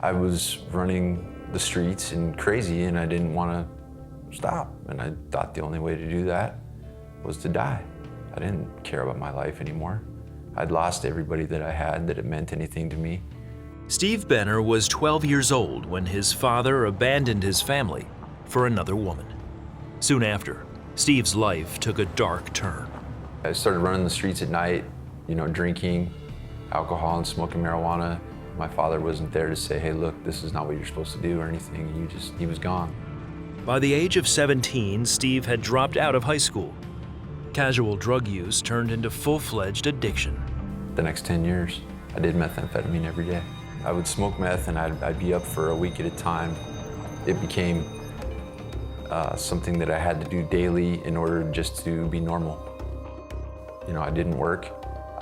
I was running the streets and crazy, and I didn't want to stop. And I thought the only way to do that was to die. I didn't care about my life anymore. I'd lost everybody that I had that it meant anything to me. Steve Beyner was 12 years old when his father abandoned his family for another woman. Soon after, Steve's life took a dark turn. I started running the streets at night, drinking alcohol and smoking marijuana. My father wasn't there to say, hey, look, this is not what you're supposed to do or anything. He was gone. By the age of 17, Steve had dropped out of high school. Casual drug use turned into full-fledged addiction. The next 10 years, I did methamphetamine every day. I would smoke meth and I'd be up for a week at a time. It became something that I had to do daily in order just to be normal. I didn't work.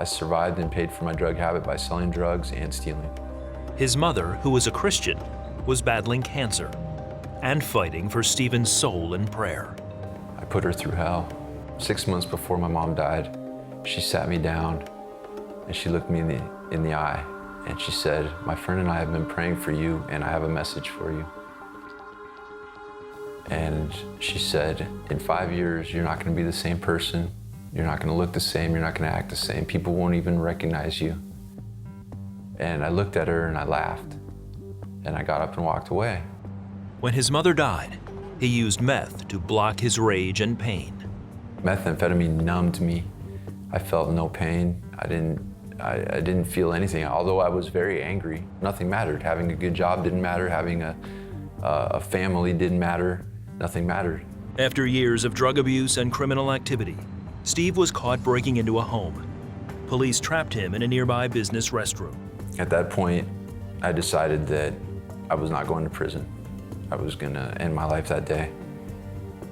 I survived and paid for my drug habit by selling drugs and stealing. His mother, who was a Christian, was battling cancer and fighting for Steven's soul in prayer. I put her through hell. 6 months before my mom died, she sat me down and she looked me in the eye and she said, my friend and I have been praying for you and I have a message for you. And she said, in 5 years, you're not going to be the same person. You're not going to look the same. You're not going to act the same. People won't even recognize you. And I looked at her and I laughed. And I got up and walked away. When his mother died, he used meth to block his rage and pain. Methamphetamine numbed me. I felt no pain. I didn't feel anything, although I was very angry. Nothing mattered. Having a good job didn't matter. Having a family didn't matter. Nothing mattered. After years of drug abuse and criminal activity, Steve was caught breaking into a home. Police trapped him in a nearby business restroom. At that point, I decided that I was not going to prison. I was gonna end my life that day.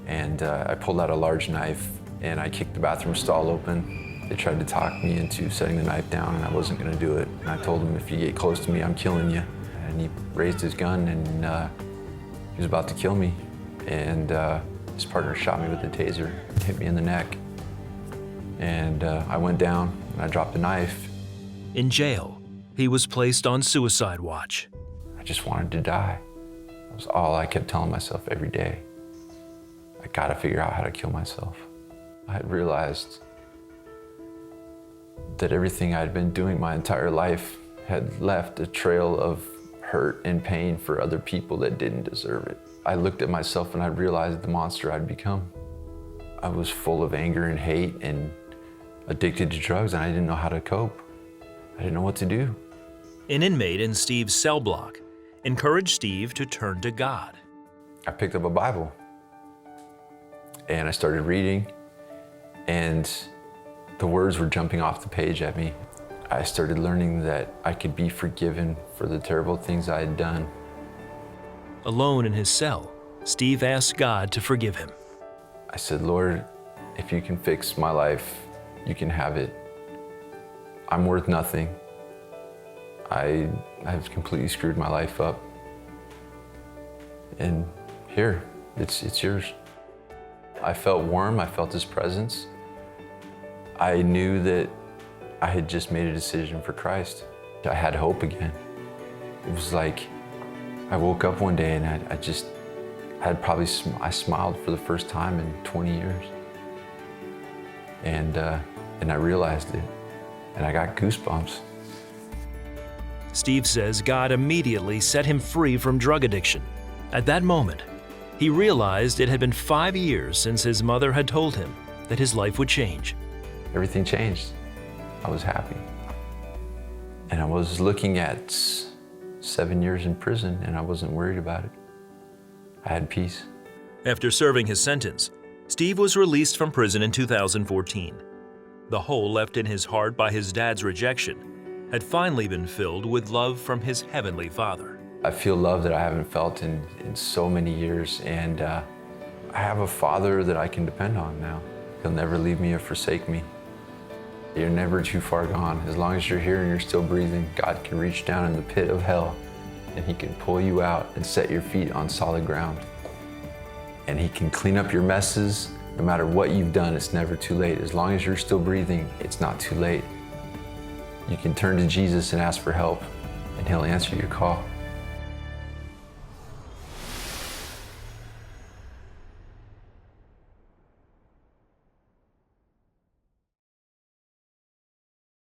And I pulled out a large knife and I kicked the bathroom stall open. They tried to talk me into setting the knife down and I wasn't gonna do it. And I told him, if you get close to me, I'm killing you. And he raised his gun and he was about to kill me. And his partner shot me with a taser, hit me in the neck. And I went down and I dropped the knife. In jail, he was placed on suicide watch. I just wanted to die. That was all I kept telling myself every day. I gotta figure out how to kill myself. I had realized that everything I'd been doing my entire life had left a trail of hurt and pain for other people that didn't deserve it. I looked at myself and I realized the monster I'd become. I was full of anger and hate and addicted to drugs, and I didn't know how to cope. I didn't know what to do. An inmate in Steve's cell block encouraged Steve to turn to God. I picked up a Bible and I started reading, and the words were jumping off the page at me. I started learning that I could be forgiven for the terrible things I had done. Alone in his cell, Steve asked God to forgive him. I said, Lord, if you can fix my life, you can have it. I'm worth nothing. I have completely screwed my life up. And here, it's yours. I felt warm, I felt his presence. I knew that I had just made a decision for Christ. I had hope again. It was like I woke up one day and I smiled for the first time in 20 years. And I realized it, and I got goosebumps. Steve says God immediately set him free from drug addiction. At that moment, he realized it had been 5 years since his mother had told him that his life would change. Everything changed. I was happy. And I was looking at 7 years in prison, and I wasn't worried about it. I had peace. After serving his sentence, Steve was released from prison in 2014. The hole left in his heart by his dad's rejection had finally been filled with love from his heavenly Father. I feel love that I haven't felt in so many years, and I have a Father that I can depend on now. He'll never leave me or forsake me. You're never too far gone. As long as you're here and you're still breathing, God can reach down in the pit of hell and He can pull you out and set your feet on solid ground. And He can clean up your messes. No matter what you've done, it's never too late. As long as you're still breathing, it's not too late. You can turn to Jesus and ask for help, and He'll answer your call.